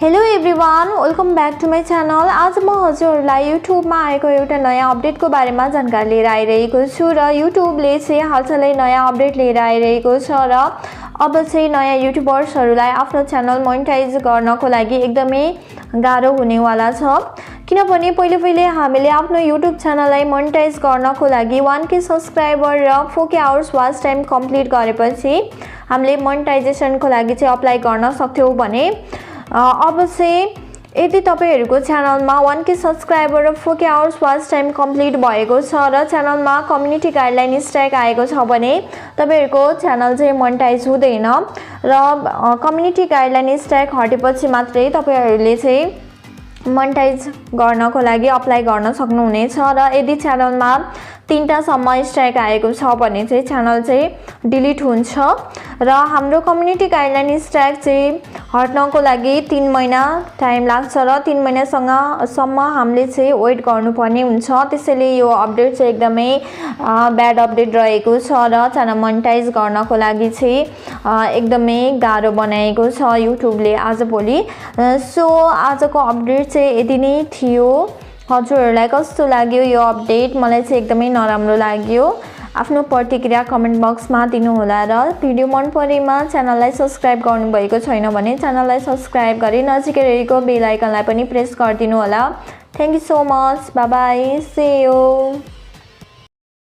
Hello everyone, welcome back to my channel. आज म हजुरहरूलाई युट्युबमा आएको एउटा नयाँ अपडेटको बारेमा जानकारी लिएर आइरहेको छु र युट्युबले चाहिँ हालसालै नयाँ अपडेट लिएर आइरहेको छ र अब चाहिँ नयाँ युट्युबर्सहरूलाई आफ्नो च्यानल मोनेटाइज गर्नको लागि एकदमै गाह्रो हुनेवाला छ। किनभने पहिले हामीले आफ्नो युट्युब च्यानललाई मोनेटाइज गर्नको लागि 1K सब्सक्राइबर र 4K hours watch time complete गरेपछि हामीले मोनेटाइजेसनको लागि चाहिँ अप्लाई गर्न सक्थ्यौं भने अब चाहिँ यदि तपाईहरुको च्यानलमा 1K सब्सक्राइबर र 4K hours watch time complete भएको छ र च्यानलमा कम्युनिटी गाइडलाइन स्ट्राइक आएको छ भने तपाईहरुको च्यानल चाहिँ मोनेटाइज हुँदैन र कम्युनिटी गाइडलाइन स्ट्राइक हटेपछि मात्रै तपाईहरुले चाहिँ मोनेटाइज गर्नको लागि अप्लाई गर्न सक्नुहुनेछ र यदि च्यानलमा 3टा सम्म स्ट्राइक आएको छ भने चाहिँ च्यानल चाहिँ डिलिट हुन्छ र हाम्रो कम्युनिटी गाइडलाइन स्ट्राइक चाहिँ हट्नको लागि 3 महिना टाइम लाग्छ र 3 महिनासम्म हामीले चाहिँ वेट गर्नुपर्ने हुन्छ। त्यसैले यो अपडेट चाहिँ एकदमै ब्याड अपडेट रहेको छ र च्यानल मोनेटाइज गर्नको लागि चाहिँ एकदमै गाह्रो बनाएको छ युट्युबले आजभोलि। सो आजको अपडेट चाहिँ यति नै थियो। हजुरहरूलाई कस्तो लाग्यो यो अपडेट? मलाई चाहिँ एकदमै नराम्रो लाग्यो। आफ्नो प्रतिक्रिया कमेन्ट बक्समा दिनुहोला र भिडियो मन परेमा च्यानललाई सब्स्क्राइब गर्नुभएको छैन भने च्यानललाई सब्स्क्राइब गरी नजिकै रहेको बेल आइकनलाई पनि प्रेस गरिदिनु होला। Thank you so much. Bye bye. See you.